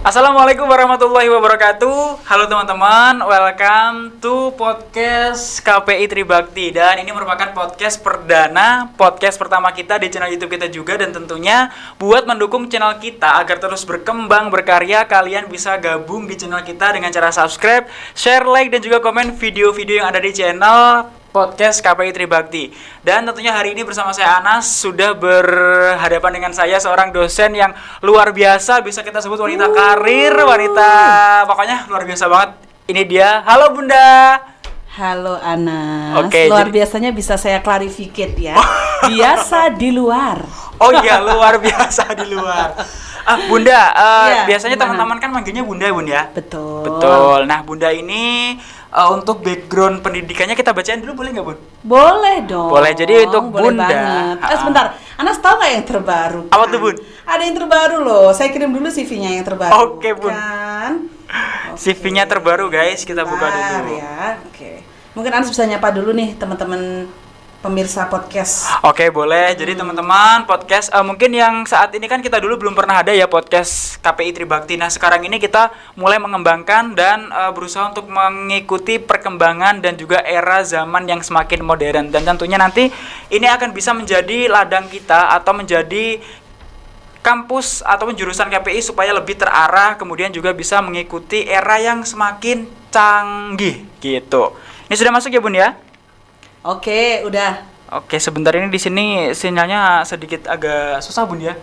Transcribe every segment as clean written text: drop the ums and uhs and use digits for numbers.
Assalamualaikum warahmatullahi wabarakatuh. Halo teman-teman, welcome to podcast KPI Tribakti. Dan ini merupakan podcast perdana, podcast pertama kita di channel YouTube kita juga. Dan tentunya buat mendukung channel kita agar terus berkembang, berkarya, kalian bisa gabung di channel kita dengan cara subscribe, share, like, dan juga komen video-video yang ada di channel podcast KPI Tribakti. Dan tentunya hari ini bersama saya Anas sudah berhadapan dengan saya seorang dosen yang luar biasa, bisa kita sebut wanita karir, wanita pokoknya luar biasa banget. Ini dia. Halo Bunda. Halo Anas. Oke, luar biasanya bisa saya klarifikasi ya. Biasa di luar. Oh iya, luar biasa di luar. Bunda, Iya, biasanya gimana? teman-teman kan manggilnya Bunda ya, Bun ya? Betul. Betul. Nah, Bunda ini untuk background pendidikannya kita bacain dulu boleh nggak, Bun? Boleh dong. Boleh, jadi untuk boleh Bunda. banget. Sebentar, Anas tahu nggak yang terbaru? Apa tuh, Bun? Ada yang terbaru loh. Saya kirim dulu CV-nya yang terbaru. Oke, Bun. Kan? Oke. CV-nya terbaru, guys. Kita buka Bentar dulu. ya. Oke. Mungkin Anas bisa nyapa dulu nih teman-teman pemirsa podcast. Oke, boleh. Jadi teman-teman podcast mungkin yang saat ini kan kita dulu belum pernah ada ya podcast KPI Tribakti. Nah, sekarang ini kita mulai mengembangkan dan berusaha untuk mengikuti perkembangan dan juga era zaman yang semakin modern. Dan tentunya nanti ini akan bisa menjadi ladang kita atau menjadi kampus atau jurusan KPI supaya lebih terarah, kemudian juga bisa mengikuti era yang semakin canggih gitu. Ini sudah masuk ya, Bun ya? Oke, udah. Oke, sebentar ini di sini sinyalnya sedikit agak susah, Bun ya.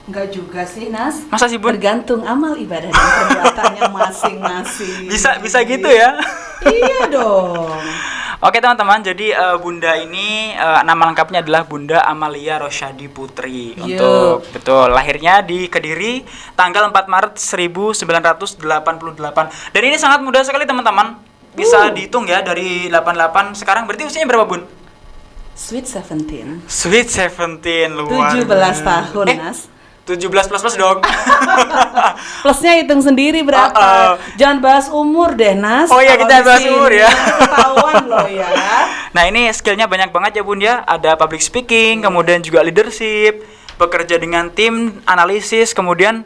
Enggak juga sih, Nas. Masa sih, Bun? Tergantung amal ibadah dan perbuatannya masing-masing. Bisa gitu ya. Iya dong. Oke, teman-teman. Jadi Bunda ini nama lengkapnya adalah Bunda Amalia Rosyadi Putri. Yo. Untuk betul, lahirnya di Kediri tanggal 4 Maret 1988. Dan ini sangat mudah sekali, teman-teman. Bisa dihitung ya dari 88 sekarang berarti usianya berapa, Bun? Sweet 17. Sweet 17 luar. 17 tahun, Nas. 17 plus dong. Plusnya hitung sendiri berapa. Jangan bahas umur deh, Nas. Oh iya, Kalau kita di bahas sini umur ya. Ketahuan loh ya. Nah, ini skillnya banyak banget ya, Bun ya. Ada public speaking, kemudian juga leadership, bekerja dengan tim, analisis, kemudian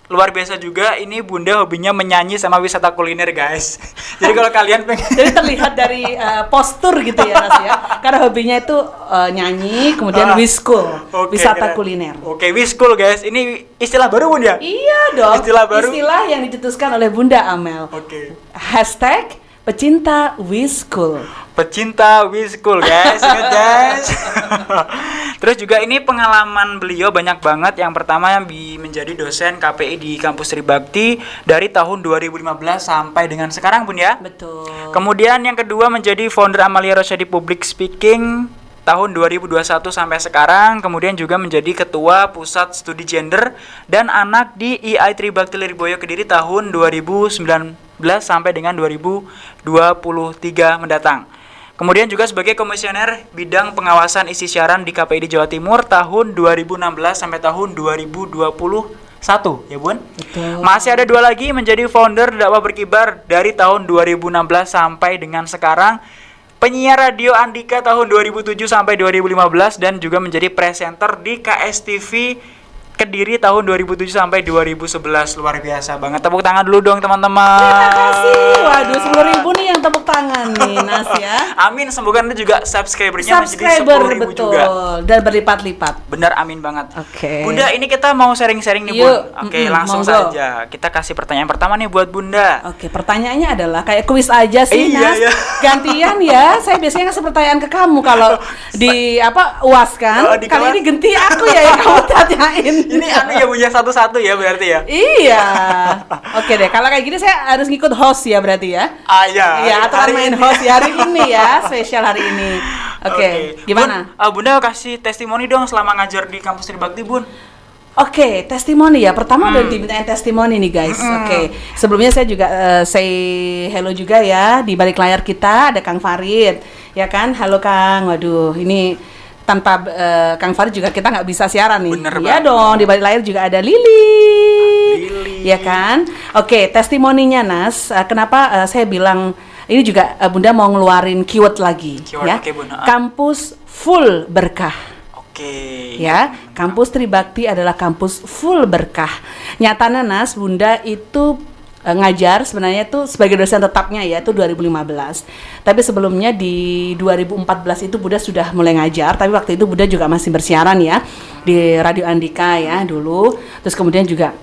luar biasa juga ini Bunda hobinya menyanyi sama wisata kuliner, guys. Jadi kalau kalian pengen Jadi terlihat dari postur gitu ya, Nas ya. Karena hobinya itu nyanyi, kemudian wiskul, Oke, wisata keren. kuliner. Oke, wiskul, guys. Ini istilah baru, Bun ya? Iya dong. Istilah baru. Istilah yang dicetuskan oleh Bunda Amel. Oke. Hashtag pecinta wiskul. Pecinta wiskul, guys. Ingat, guys. Terus juga ini pengalaman beliau banyak banget. Yang pertama yang menjadi dosen KPI di kampus Tribakti dari tahun 2015 sampai dengan sekarang, Bun ya. Betul. Kemudian yang kedua menjadi founder Amalia Rosyadi Public Speaking tahun 2021 sampai sekarang. Kemudian juga menjadi ketua Pusat Studi Gender dan Anak di II Tribakti Lirboyo Kediri tahun 2019 sampai dengan 2023 mendatang. Kemudian juga sebagai komisioner bidang pengawasan isi siaran di KPI di Jawa Timur tahun 2016 sampai tahun 2021, ya, Bun? Betul. Masih ada dua lagi menjadi founder Dakwah Berkibar dari tahun 2016 sampai dengan sekarang. Penyiar radio Andika tahun 2007 sampai 2015 dan juga menjadi presenter di KSTV Kediri tahun 2007 sampai 2011. Luar biasa banget. Tepuk tangan dulu dong, teman-teman. Terima kasih. Waduh, 10.000 nih yang tepuk tangan nih, Nas ya. Amin, semoga Anda juga subscribernya menjadi Subscriber 10.000 betul juga. dan berlipat-lipat. Benar, amin banget. Oke. Bunda, ini kita mau sharing-sharing nih, Yuk, Bun. Oke, langsung monggo. saja. Kita kasih pertanyaan pertama nih buat Bunda. Oke, pertanyaannya adalah kayak kuis aja sih, Iya, Nas. iya. Gantian ya. Saya biasanya ngasih pertanyaan ke kamu kalau di UAS kan. Oh, di Kali kelas. ini ganti aku ya yang kamu tanyain. Ini anu ya, Bunda, satu-satu ya berarti ya. Iya. Oke deh, kalau kayak gini saya harus ngikut host ya berarti ya. Iya. Iya, aturan hari main ini. host ya hari ini ya, spesial hari ini. Oke, gimana? Bun, Bunda kasih testimoni dong selama ngajar di kampus Tribakti, Bun. Oke, testimoni ya. Pertama udah dimintain testimoni nih guys. Oke, sebelumnya saya juga say hello juga ya. Di balik layar kita ada Kang Farid, ya kan? Halo Kang. Waduh, ini tanpa Kang Farid juga kita nggak bisa siaran nih. Bener Iya banget. dong. Di balik layar juga ada Lili. Lili. Ya kan? Oke, testimoninya Nas. Kenapa saya bilang ini juga Bunda mau ngeluarin keyword lagi, Keyword, ya? oke, Bun. Kampus full berkah. Oke. Ya, kampus Tribakti adalah kampus full berkah. Nyatanya Nas, Bunda itu ngajar sebenarnya itu sebagai dosen tetapnya ya itu 2015. Tapi sebelumnya di 2014 itu Bunda sudah mulai ngajar, tapi waktu itu Bunda juga masih bersiaran ya di Radio Andika ya dulu. Terus kemudian juga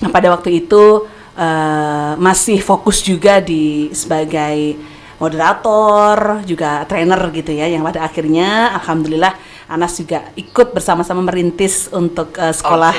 pada waktu itu masih fokus juga di sebagai moderator, juga trainer gitu ya, yang pada akhirnya alhamdulillah Anas juga ikut bersama-sama merintis untuk sekolah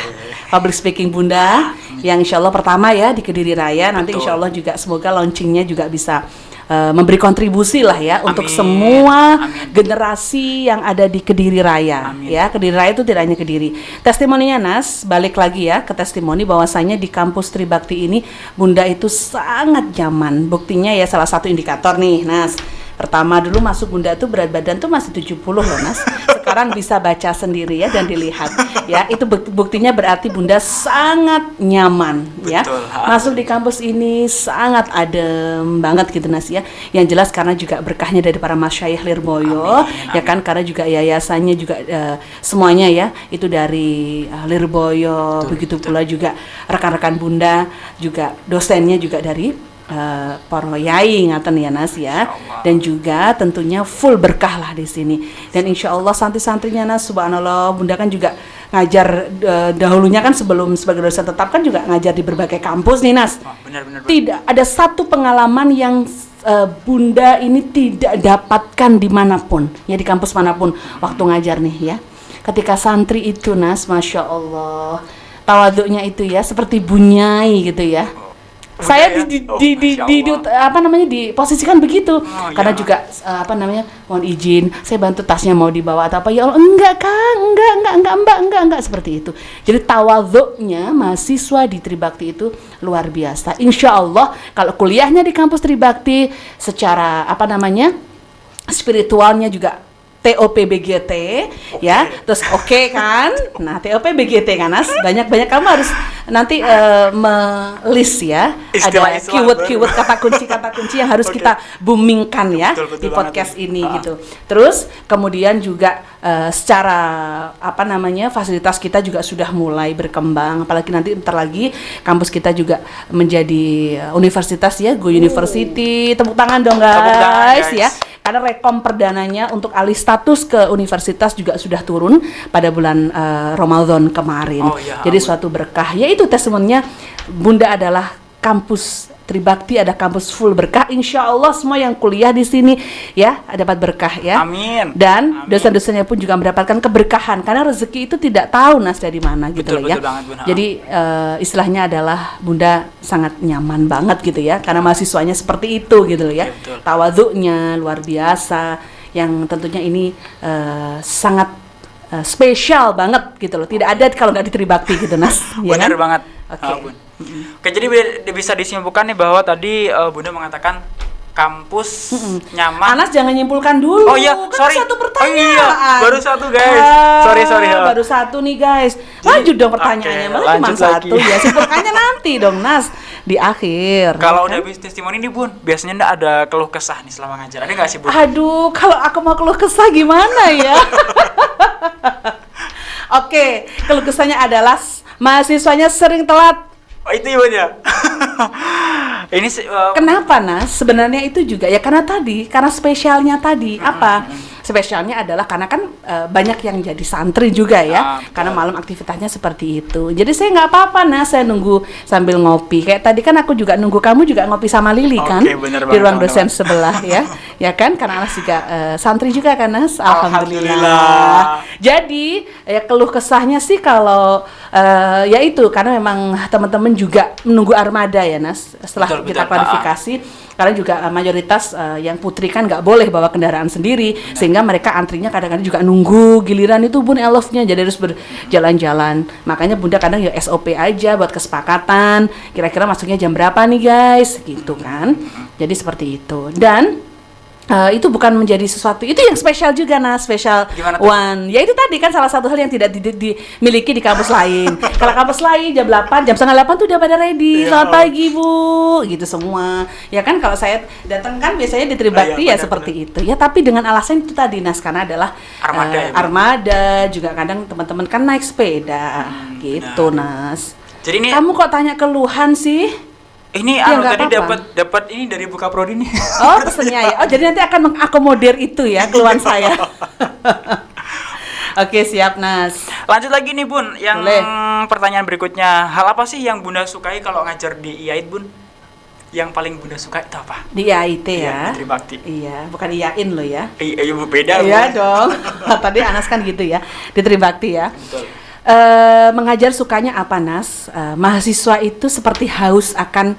public speaking Bunda yang insya Allah pertama ya di Kediri Raya. Nanti insya Allah juga semoga launchingnya juga bisa memberi kontribusi lah ya untuk semua generasi yang ada di Kediri Raya. Ya, Kediri Raya itu tidak hanya Kediri. Testimoninya Nas, balik lagi ya ke testimoni bahwasanya di kampus Tribakti ini Bunda itu sangat nyaman. Buktinya ya salah satu indikator nih Nas. Pertama dulu masuk Bunda tuh berat badan tuh masih 70 loh Nas. Sekarang bisa baca sendiri ya dan dilihat. Ya, itu buktinya berarti Bunda sangat nyaman. Betul, ya. Masuk di kampus ini sangat adem banget gitu Nas ya. Yang jelas karena juga berkahnya dari para masyayikh Lirboyo. Ya kan, karena juga yayasannya juga semuanya ya itu dari Lirboyo. Begitu pula juga rekan-rekan Bunda juga dosennya juga dari para yai ngaten ya Nas ya, dan juga tentunya full berkah lah di sini. Dan insya Allah santri-santrinya Nas, subhanallah, Bunda kan juga ngajar dahulunya kan sebelum sebagai dosen tetap kan juga ngajar di berbagai kampus nih Nas. Benar. Tidak ada satu pengalaman yang Bunda ini tidak dapatkan dimanapun ya, di kampus manapun waktu ngajar nih ya. Ketika santri itu Nas, masya Allah, tawaduknya itu ya seperti bunyai gitu ya. Saya diposisikan begitu karena juga mohon izin saya bantu tasnya mau dibawa atau apa ya Allah, enggak Kang, enggak seperti itu. Jadi tawadhu'nya mahasiswa di Tribakti itu luar biasa. Insya Allah kalau kuliahnya di kampus Tribakti secara spiritualnya juga TOP BGT ya, terus oke kan? Nah, TOP BGT kan Nas, banyak kamu harus nanti list ya, ada keyword kata kunci yang harus kita boomingkan ya di podcast ini gitu. Terus kemudian juga secara fasilitas kita juga sudah mulai berkembang, apalagi nanti ntar lagi kampus kita juga menjadi universitas ya, Go University. Tepuk tangan dong guys ya. Karena rekom perdananya untuk alih status ke universitas juga sudah turun pada bulan Ramadan kemarin. Jadi suatu berkah. Yaitu testimoninya Bunda adalah kampus Tribakti, ada kampus full berkah. Insya Allah semua yang kuliah di sini ya dapat berkah ya. Amin. Dan dosen-dosennya pun juga mendapatkan keberkahan karena rezeki itu tidak tahu Nas dari mana gitu ya. Jadi istilahnya adalah Bunda sangat nyaman banget gitu ya karena mahasiswanya seperti itu gitu ya. Tawaduknya luar biasa yang tentunya ini sangat spesial banget gitu loh. Tidak ada kalau nggak di Tribakti gitu Nas. Benar ya kan? banget. Oke, jadi bisa disimpulkan nih bahwa tadi Bunda mengatakan kampus nyaman. Anas jangan nyimpulkan dulu. Oh iya, kan sorry. satu pertanyaan. Oh iya, baru satu guys. Sorry. Baru satu nih guys. Lanjut dong pertanyaannya. Malah cuma satu ya. Simpulkannya nanti dong Nas di akhir. Kalau udah habis testimoni nih Bun, biasanya nggak ada keluh kesah nih selama ngajar. Ada nggak sih Bun? Aduh, kalau aku mau keluh kesah gimana ya? Oke, keluh kesahnya adalah mahasiswanya sering telat. Oh itu ya Bun ya? Ini kenapa Nas? Sebenarnya itu juga ya karena spesialnya tadi apa? Spesialnya adalah karena kan banyak yang jadi santri juga ya, karena malam aktivitasnya seperti itu. Jadi saya nggak apa-apa Nas, saya nunggu sambil ngopi. Kayak tadi kan aku juga nunggu kamu juga ngopi sama Lili kan di ruang dosen sebelah ya, ya kan? Karena Anas juga santri juga kan Nas, alhamdulillah. Jadi ya keluh kesahnya sih kalau ya itu karena memang teman-teman juga menunggu armada ya Nas. Setelah kita klarifikasi. Karena juga mayoritas yang putri kan nggak boleh bawa kendaraan sendiri, sehingga mereka antrinya kadang-kadang juga nunggu giliran itu Bun elofnya, jadi harus berjalan-jalan. Makanya Bunda kadang ya SOP aja buat kesepakatan, kira-kira masuknya jam berapa nih guys, gitu kan. Jadi seperti itu. Dan itu bukan menjadi sesuatu itu yang spesial juga spesial one. Ya itu tadi kan salah satu hal yang tidak dimiliki di kampus lain. Kalau kampus lain jam 8, jam setengah 8 tuh udah pada ready. Selamat pagi Bu, gitu semua. Ya kan kalau saya datang kan biasanya di Tribakti seperti itu. Ya tapi dengan alasan itu tadi karena adalah armada juga kadang teman-teman kan naik sepeda gitu Nas. Jadi ini kamu kok tanya keluhan sih? Ini tadi dapat ini dari Buka Prodi nih. Oh, pesennya ya. Oh, jadi nanti akan mengakomodir itu ya keluhan saya. Oke, siap Nas. Lanjut lagi nih Bun, yang pertanyaan berikutnya. Hal apa sih yang Bunda sukai kalau ngajar di IAIT Bun? Yang paling Bunda suka itu apa? Di IAIT ya. Di Tribakti. Iya, bukan IAIN loh ya. Iya, beda. Iya dong. Tadi Anas kan gitu ya. Di Tribakti ya. Betul. Mengajar sukanya apa Nas? Mahasiswa itu seperti haus akan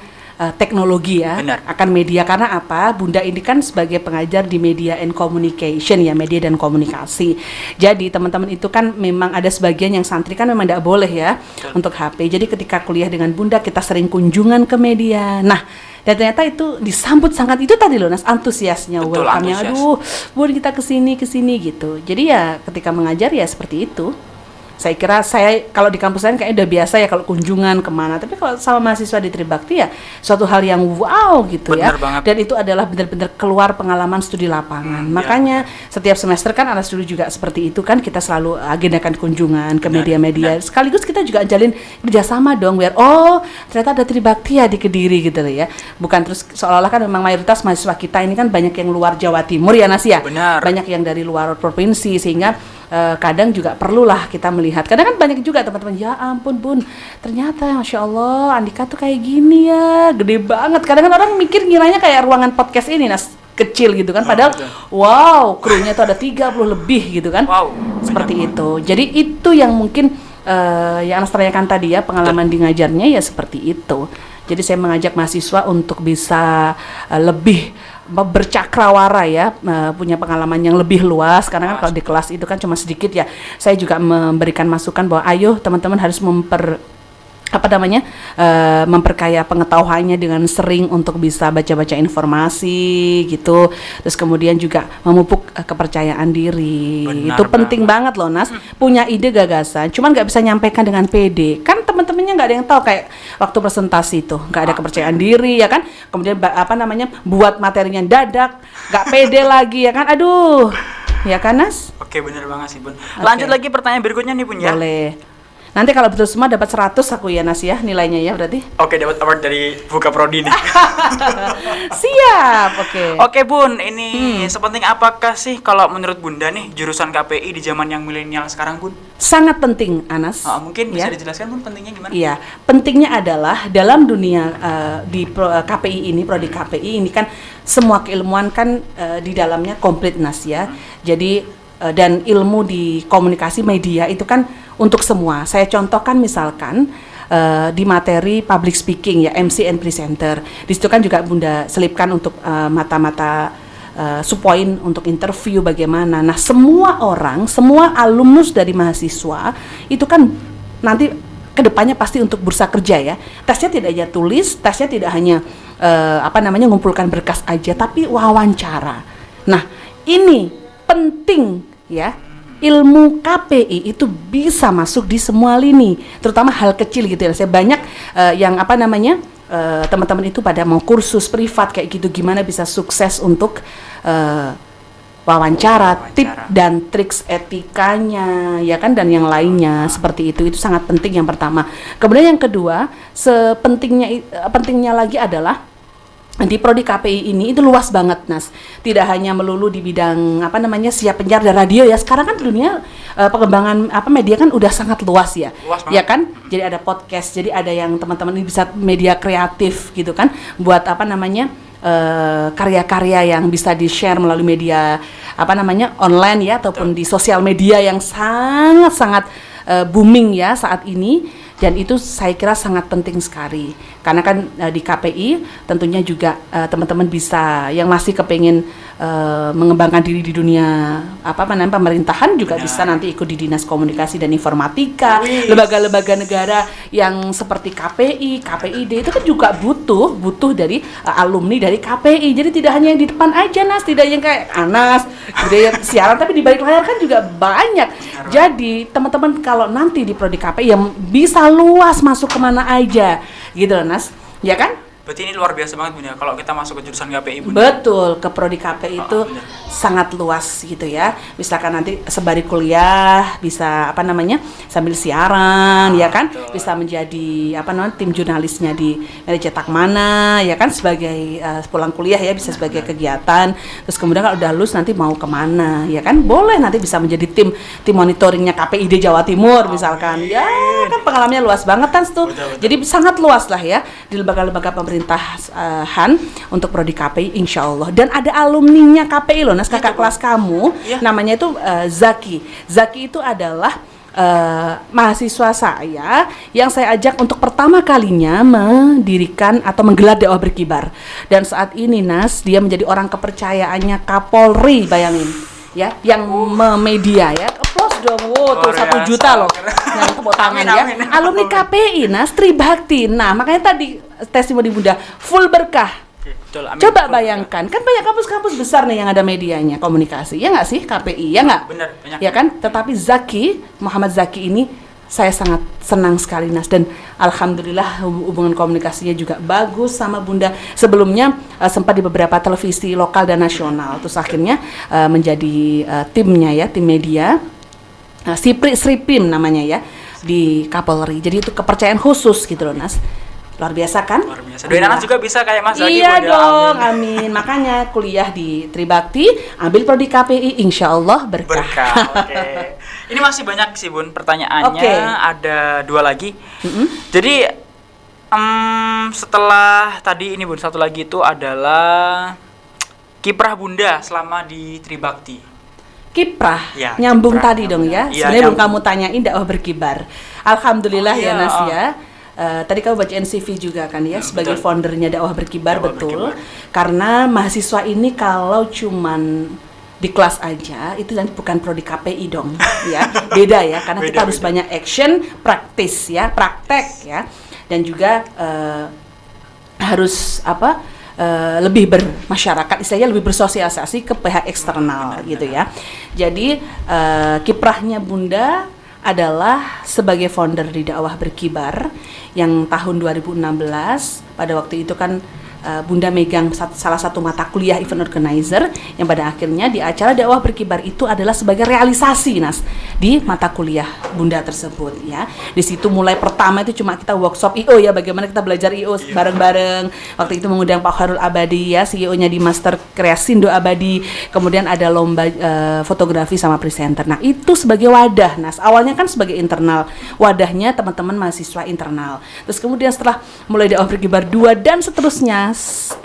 teknologi ya. Benar. Akan media, karena apa? Bunda ini kan sebagai pengajar di media and communication ya, media dan komunikasi. Jadi teman-teman itu kan memang ada sebagian yang santri kan memang tidak boleh ya untuk HP. Jadi ketika kuliah dengan Bunda kita sering kunjungan ke media. Nah, dan ternyata itu disambut sangat, itu tadi loh Nas, antusiasnya, welcome-nya. Aduh, Bun kita kesini gitu. Jadi ya ketika mengajar ya seperti itu. Saya kira kalau di kampus lain kayaknya udah biasa ya kalau kunjungan kemana, tapi kalau sama mahasiswa di Tribakti ya suatu hal yang wow gitu. Bener ya banget. Dan itu adalah benar-benar keluar pengalaman studi lapangan. Makanya setiap semester kan anak studi juga seperti itu kan, kita selalu agendakan kunjungan ke media-media. Sekaligus kita juga jalin kerjasama dong, biar ternyata ada Tribakti ya di Kediri gitu loh ya. Bukan terus seolah-olah kan memang mayoritas mahasiswa kita ini kan banyak yang luar Jawa Timur ya Nas ya. Benar. Banyak yang dari luar provinsi, sehingga kadang juga perlulah kita melihat. Kadang kan banyak juga teman-teman, ya ampun Bun, ternyata Masya Allah Andika tuh kayak gini ya, gede banget. Kadang kan orang ngiranya kayak ruangan podcast ini Nas, kecil gitu kan, padahal wow, krunya tuh ada 30 lebih gitu kan. Wow, seperti itu. Jadi itu yang mungkin yang Anas tanyakan tadi ya, pengalaman di ngajarnya ya seperti itu. Jadi saya mengajak mahasiswa untuk bisa lebih bercakrawara ya, punya pengalaman yang lebih luas, karena kan kalau di kelas itu kan cuma sedikit ya. Saya juga memberikan masukan bahwa ayo teman-teman harus memperkaya pengetahuannya dengan sering untuk bisa baca-baca informasi gitu. Terus kemudian juga memupuk kepercayaan diri. Benar, itu penting banget loh Nas. Punya ide gagasan, cuman nggak bisa nyampaikan dengan pede. Kan teman-temannya nggak ada yang tahu, kayak waktu presentasi itu nggak ada kepercayaan diri ya kan. Kemudian buat materinya dadak, nggak pede lagi ya kan. Aduh, ya kan Nas? Oke, bener banget sih Bun. Lanjut lagi pertanyaan berikutnya nih Bun ya. Boleh. Nanti kalau betul semua dapat 100 aku ya Nas ya, nilainya ya berarti. Oke, dapat award dari Buka Prodi nih. Siap, oke. Oke Bun, ini sepenting apakah sih kalau menurut Bunda nih jurusan KPI di zaman yang milenial sekarang Bun? Sangat penting Anas. Mungkin bisa dijelaskan Bun pentingnya gimana? Iya, pentingnya adalah dalam dunia KPI ini, prodi KPI ini kan semua keilmuan kan di dalamnya komplit Nas ya. Jadi dan ilmu di komunikasi media itu kan untuk semua. Saya contohkan misalkan di materi public speaking ya, MC and presenter. Di situ kan juga Bunda selipkan untuk mata-mata subpoin untuk interview bagaimana. Nah, semua alumnus dari mahasiswa itu kan nanti kedepannya pasti untuk bursa kerja ya. Tesnya tidak hanya tulis, tesnya tidak hanya ngumpulkan berkas aja, tapi wawancara. Nah, ini penting ya. Ilmu KPI itu bisa masuk di semua lini, terutama hal kecil gitu ya. Saya banyak yang teman-teman itu pada mau kursus privat kayak gitu, gimana bisa sukses untuk wawancara, tip dan triks etikanya ya kan, dan yang lainnya seperti itu sangat penting yang pertama. Kemudian yang kedua, pentingnya lagi adalah di prodi KPI ini itu luas banget Nas. Tidak hanya melulu di bidang siap penyiar dan radio ya. Sekarang kan dunia pengembangan media kan udah sangat luas ya. Ya kan? Jadi ada podcast, jadi ada yang teman-teman ini bisa media kreatif gitu kan. Buat karya-karya yang bisa di-share melalui media online ya, ataupun di sosial media yang sangat-sangat booming ya saat ini. Dan itu saya kira sangat penting sekali. Karena kan di KPI tentunya juga teman-teman bisa yang masih kepingin mengembangkan diri di dunia pemerintahan juga bisa nanti ikut di Dinas Komunikasi dan Informatika, lembaga-lembaga negara yang seperti KPI, KPID itu kan juga butuh dari alumni dari KPI. Jadi tidak hanya yang di depan aja Nas, tidak yang kayak Anas, budaya siaran, tapi di balik layar kan juga banyak. Jadi teman-teman kalau nanti di prodi KPI yang bisa luas masuk kemana aja gitu loh Nas, ya kan? Berarti ini luar biasa banget Bunda kalau kita masuk ke jurusan KPI Bunda. Betul, ke prodi KPI itu sangat luas gitu ya. Misalkan nanti sembari kuliah bisa sambil siaran ya kan, bisa menjadi tim jurnalisnya di media cetak mana ya kan, sebagai pulang kuliah ya bisa sebagai kegiatan. Terus kemudian kalau udah lulus nanti mau kemana ya kan, boleh nanti bisa menjadi tim monitoringnya KPID Jawa Timur misalkan. Ya kan pengalamannya luas banget kan tuh. Jadi sangat luas lah ya di lembaga-lembaga pemerintahan untuk prodi KPI insya Allah. Dan ada alumninya KPI loh Nas, kakak kelas kamu namanya itu Zaki. Zaki itu adalah mahasiswa saya yang saya ajak untuk pertama kalinya mendirikan atau menggelar dakwah berkibar. Dan saat ini Nas, dia menjadi orang kepercayaannya Kapolri, bayangin ya, yang media ya. Applause dong, tuh 1 juta loh yang tepuk tangan ya. Alumni KPI Nas, Tribakti. Nah makanya tadi testimoni Bunda full berkah. Betul, amin. Coba bayangkan, kan banyak kampus-kampus besar nih yang ada medianya komunikasi, ya nggak sih KPI, ya nggak? Benar, banyak. Ya kan? Tetapi Muhammad Zaki ini saya sangat senang sekali Nas, dan alhamdulillah hubungan komunikasinya juga bagus sama Bunda. Sebelumnya sempat di beberapa televisi lokal dan nasional, terus akhirnya menjadi timnya ya, tim media Sripim namanya ya di Kapolri. Jadi itu kepercayaan khusus gitu loh Nas. Luar biasa kan? Luar biasa. Doain anak juga bisa kayak Mas Zaki. Iya dong, amin. Makanya kuliah di Tribakti, ambil prodi KPI, insya Allah berkah. Oke. Ini masih banyak sih Bun pertanyaannya. Ada 2 lagi. Jadi setelah tadi ini Bun, satu lagi itu adalah kiprah Bunda selama di Tribakti. Kiprah, Ya, nyambung kiprah, tadi dong ya. Iya, Sebenarnya belum kamu tanyain dakwah berkibar. Alhamdulillah ya Nas ya. Tadi kamu baca CV juga kan ya, sebagai foundernya dakwah berkibar, betul. Karena mahasiswa ini kalau cuman di kelas aja itu nanti bukan prodi KPI dong ya. Beda ya, karena kita harus banyak action, praktis ya, praktek ya. Dan juga harus lebih bermasyarakat, istilahnya lebih bersosialisasi ke pihak eksternal gitu ya. Jadi kiprahnya Bunda adalah sebagai founder di dakwah berkibar yang tahun 2016. Pada waktu itu kan Bunda megang salah satu mata kuliah event organizer yang pada akhirnya di acara dakwah berkibar itu adalah sebagai realisasi Nas di mata kuliah Bunda tersebut ya. Di situ mulai pertama itu cuma kita workshop IO ya, bagaimana kita belajar IO bareng-bareng. Waktu itu mengundang Pak Khairul Abadi ya, CEO-nya di Master Kreasindo Abadi. Kemudian ada lomba fotografi sama presenter. Nah, itu sebagai wadah Nas. Awalnya kan sebagai internal, wadahnya teman-teman mahasiswa internal. Terus kemudian setelah mulai dakwah berkibar 2 dan seterusnya,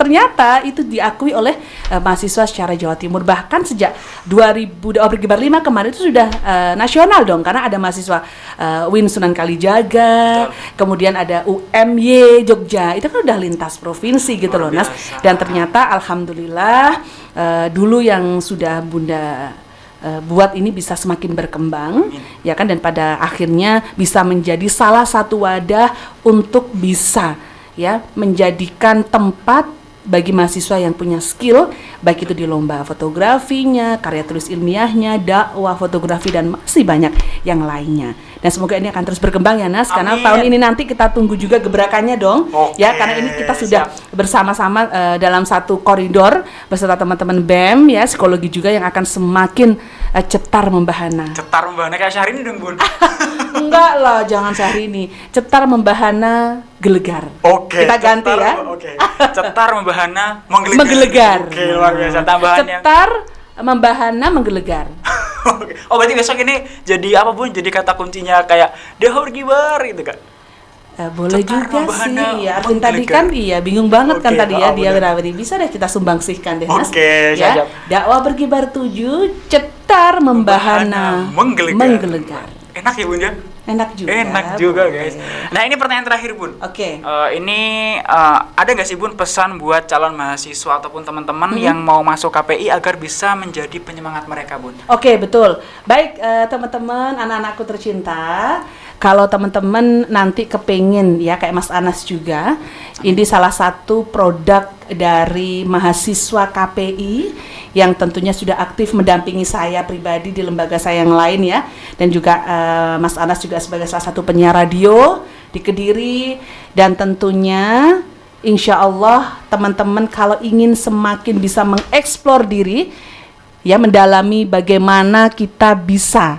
ternyata itu diakui oleh mahasiswa secara Jawa Timur. Bahkan sejak 2000 dakwah berkibar 5 kemarin itu sudah nasional dong, karena ada mahasiswa UIN Sunan Kalijaga, kemudian ada UMY Jogja, itu kan udah lintas provinsi gitu loh Nas. Dan ternyata alhamdulillah dulu yang sudah Bunda buat ini bisa semakin berkembang ya kan, dan pada akhirnya bisa menjadi salah satu wadah untuk bisa ya menjadikan tempat bagi mahasiswa yang punya skill, baik itu di lomba fotografinya, karya tulis ilmiahnya, dakwah fotografi, dan masih banyak yang lainnya. Dan semoga ini akan terus berkembang ya Nas. Karena tahun ini nanti kita tunggu juga gebrakannya dong. Ya, karena ini kita sudah bersama-sama dalam satu koridor beserta teman-teman BEM ya, psikologi juga, yang akan semakin cetar membahana. Cetar membahana kayak Syahrini dong Bun. Enggak lah, jangan Syahrini. Cetar membahana gelegar. Kita ganti cetar, ya. Cetar membahana menggelegar. Oke, luar biasa tambahannya. Cetar membahana menggelegar. Oh, berarti besok ini jadi apa Bun? Jadi kata kuncinya kayak dakwah berkibar gitu kan? Boleh cetar juga sih. Ya, Arvin tadi kan bingung banget kan tadi ya, dia berarti bisa deh kita sumbangsihkan deh Mas. Ya. Dakwah berkibar 7, cetar membahana menggelegar. Enak ya Bun ya? Enak juga. Enak juga boleh. guys. Nah ini pertanyaan terakhir Bun. Oke. Ini ada nggak sih Bun pesan buat calon mahasiswa ataupun teman-teman yang mau masuk KPI agar bisa menjadi penyemangat mereka Bun? Oke, betul. Baik, teman-teman, anak-anakku tercinta, kalau teman-teman nanti kepingin ya kayak Mas Anas juga, ini salah satu produk dari mahasiswa KPI yang tentunya sudah aktif mendampingi saya pribadi di lembaga saya yang lain ya, dan juga Mas Anas juga sebagai salah satu penyiar radio di Kediri, dan tentunya insya Allah teman-teman kalau ingin semakin bisa mengeksplor diri ya, mendalami bagaimana kita bisa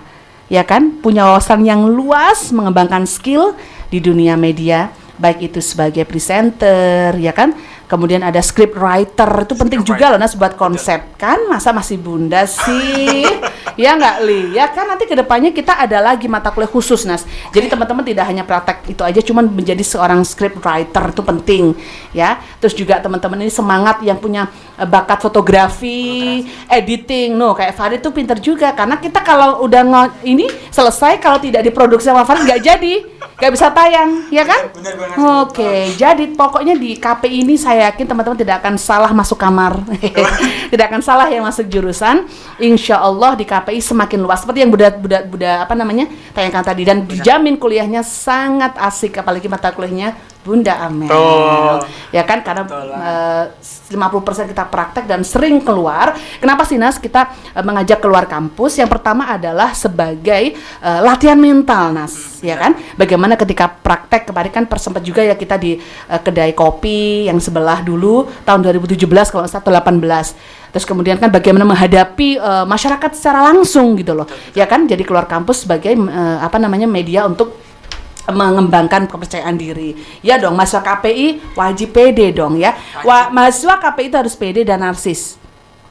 ya kan punya wawasan yang luas, mengembangkan skill di dunia media, baik itu sebagai presenter ya kan, kemudian ada script writer, itu penting juga loh Nas buat konsep kan, masa masih bunda sih ya nggak Li, ya kan nanti kedepannya kita ada lagi mata kuliah khusus Nas, jadi teman-teman tidak hanya praktek itu aja, cuman menjadi seorang script writer itu penting ya. Terus juga teman-teman ini semangat yang punya bakat fotografi, editing, kayak Farid tuh pinter juga, karena kita kalau udah ini selesai kalau tidak diproduksi sama Farid nggak jadi, nggak bisa tayang ya kan. Benar banget. Oke, jadi pokoknya di KPI ini saya yakin teman-teman tidak akan salah masuk kamar, tidak akan salah yang masuk jurusan. Insya Allah di KPI semakin luas seperti yang Bunda tayangkan tadi, dan dijamin kuliahnya sangat asik, apalagi mata kuliahnya Bunda Amel. Ya kan, karena 50% kita praktek dan sering keluar. Kenapa sih Nas kita mengajak keluar kampus? Yang pertama adalah sebagai latihan mental Nas, ya kan? Bagaimana ketika praktek kemarin kan sempat juga ya kita di kedai kopi yang sebelah dulu tahun 2017 kalau nggak salah 18. Terus kemudian kan bagaimana menghadapi masyarakat secara langsung gitu loh. Ya kan, jadi keluar kampus sebagai media untuk mengembangkan kepercayaan diri. Ya dong, mahasiswa KPI wajib pede dong ya. Mahasiswa KPI itu harus pede dan narsis.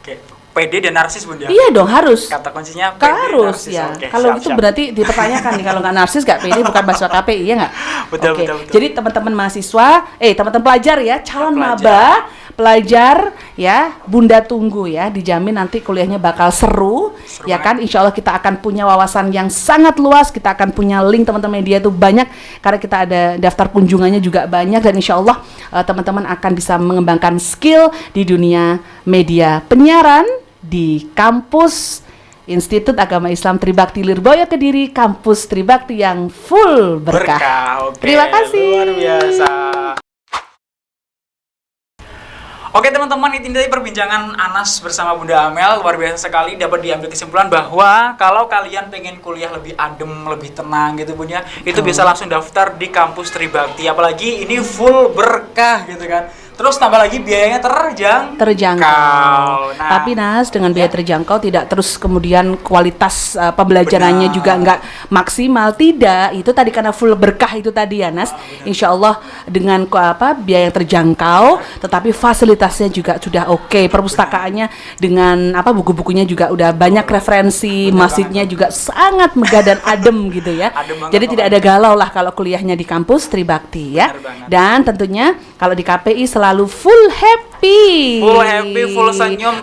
Oke, pede dan narsis Bun ya? Iya dong, harus. Kata kuncinya pede harus narsis. ya. Oke, kalau siap, itu siap. berarti dipertanyakan nih, kalau nggak narsis nggak pede bukan mahasiswa KPI ya nggak? Betul, Oke. betul. Jadi teman-teman mahasiswa, teman-teman pelajar ya, calon Pelajar. pelajar ya, Bunda tunggu ya, dijamin nanti kuliahnya bakal seru ya kan. Insya Allah kita akan punya wawasan yang sangat luas, kita akan punya link teman-teman media itu banyak, karena kita ada daftar kunjungannya juga banyak, dan insya Allah teman-teman akan bisa mengembangkan skill di dunia media penyiaran di kampus Institut Agama Islam Tribakti Lirboyo Kediri, kampus Tribakti yang full berkah. Oke, Terima kasih. Luar biasa. Oke teman-teman, itu tadi perbincangan Anas bersama Bunda Amel. Luar biasa sekali, dapat diambil kesimpulan bahwa kalau kalian pengen kuliah lebih adem, lebih tenang gitu Bun ya, itu bisa langsung daftar di kampus Tribakti. Apalagi ini full berkah gitu kan. Terus tambah lagi biayanya terjangkau. Nah, tapi Nas, dengan biaya terjangkau tidak terus kemudian kualitas pembelajarannya juga nggak maksimal, tidak. Itu tadi karena full berkah itu tadi ya Nas. Insya Allah dengan biaya yang terjangkau, tetapi fasilitasnya juga sudah oke. Perpustakaannya dengan buku-bukunya juga udah banyak referensi, masjidnya juga sangat megah dan adem gitu ya. Jadi tidak ada galau lah kalau kuliahnya di kampus Tribakti ya. Dan tentunya kalau di KPI selalu full happy, full senyum,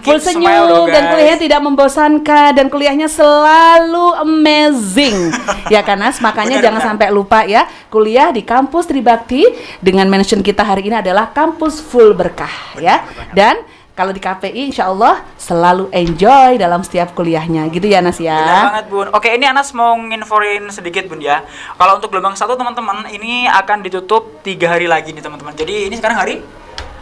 dan kuliahnya tidak membosankan, dan kuliahnya selalu amazing ya kan Nas. Makanya jangan sampai lupa ya, kuliah di kampus Tribakti dengan mention kita hari ini adalah kampus full berkah ya. Dan kalau di KPI insya Allah selalu enjoy dalam setiap kuliahnya gitu ya Nas ya. Benar banget Bun. Oke, ini Anas mau nginfoin sedikit Bun ya. Kalau untuk gelombang 1 teman-teman ini akan ditutup 3 hari lagi nih teman-teman. Jadi ini sekarang hari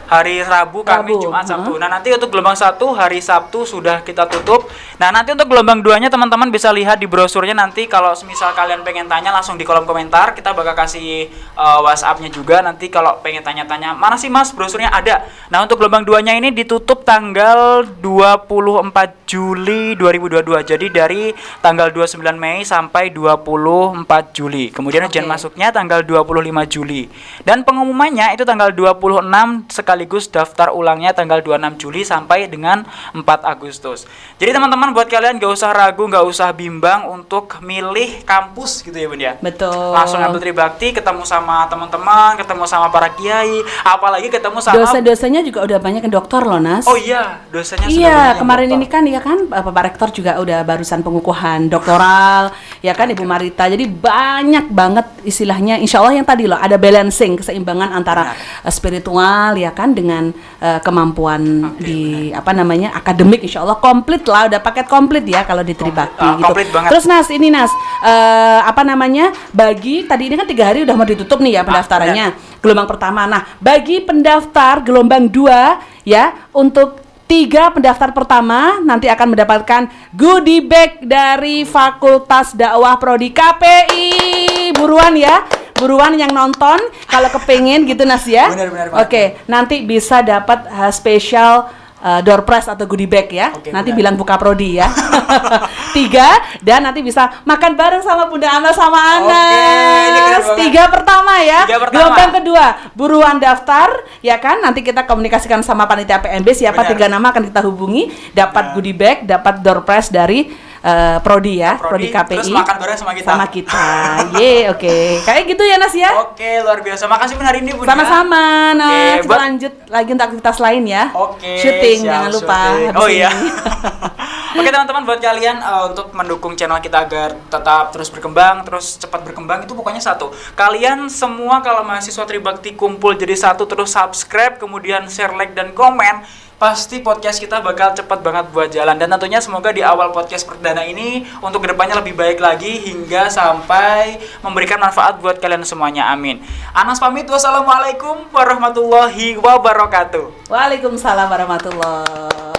Rabu, Kamis, Jumat, Sabtu. Nah, nanti untuk gelombang 1 hari Sabtu sudah kita tutup. Nah, nanti untuk gelombang 2-nya teman-teman bisa lihat di brosurnya nanti. Kalau misal kalian pengen tanya langsung di kolom komentar, kita bakal kasih WhatsApp-nya juga. Nanti kalau pengen tanya-tanya, mana sih Mas brosurnya, ada. Nah, untuk gelombang 2-nya ini ditutup tanggal 24 Juli 2022. Jadi dari tanggal 29 Mei sampai 24 Juli. Kemudian ujian masuknya tanggal 25 Juli. Dan pengumumannya itu tanggal 26 sekali sekaligus daftar ulangnya tanggal 26 Juli sampai dengan 4 Agustus. Jadi teman-teman buat kalian gak usah ragu, gak usah bimbang untuk milih kampus gitu ya Bun ya. Betul. Langsung ambil Tribakti, ketemu sama teman-teman, ketemu sama para kiai, apalagi ketemu sama dosen-dosennya juga udah banyak yang dokter loh, Nas. Oh iya, dosennya sudah Iya, banyak yang kemarin dokter. ini kan ya kan Bapak Rektor juga udah barusan pengukuhan doktoral, ya kan Ibu Marita. Jadi banyak banget istilahnya, insya Allah yang tadi loh ada balancing, keseimbangan antara spiritual ya kan dengan kemampuan di apa namanya akademik. Insya Allah komplit lah, udah paket komplit ya kalau di Tribakti gitu. Komplit banget. Terus Nas, ini Nas apa namanya bagi tadi ini kan 3 hari udah mau ditutup nih ya pendaftarannya gelombang pertama. Nah bagi pendaftar gelombang 2 ya untuk 3 pendaftar pertama nanti akan mendapatkan goodie bag dari Fakultas Dakwah Prodi KPI. Buruan ya, buruan yang nonton kalau kepengen gitu Nas ya. Benar. Oke, nanti bisa dapat spesial door prize atau goodie bag ya. Oke, nanti benar. bilang buka prodi ya. 3 dan nanti bisa makan bareng sama Bunda Ana sama Oke, ini keren Anas. banget. 3 pertama ya. 3 pertama. Gelombang kedua buruan daftar ya kan. Nanti kita komunikasikan sama panitia PMB siapa Benar. 3 nama akan kita hubungi, dapat goodie bag, dapat door prize dari prodi ya, prodi KPI. Terus makan bareng sama kita. Sama kita. Ye, oke. Kayak gitu ya Nas ya. Oke, luar biasa. Makasih Bun hari ini Bun. Sama-sama. Nah, Oke, kita buat- lanjut lagi untuk aktivitas lain ya. Oke, Syuting siap, jangan lupa. syuting. habis Oh iya. ini. Oke teman-teman, buat kalian untuk mendukung channel kita agar tetap terus berkembang, terus cepat berkembang, itu pokoknya satu. Kalian semua kalau mahasiswa Tribakti kumpul jadi satu, terus subscribe, kemudian share, like, dan komen, pasti podcast kita bakal cepat banget buat jalan. Dan tentunya semoga di awal podcast perdana ini untuk kedepannya lebih baik lagi hingga sampai memberikan manfaat buat kalian semuanya. Amin. Anas pamit. Wassalamualaikum warahmatullahi wabarakatuh. Waalaikumsalam warahmatullahi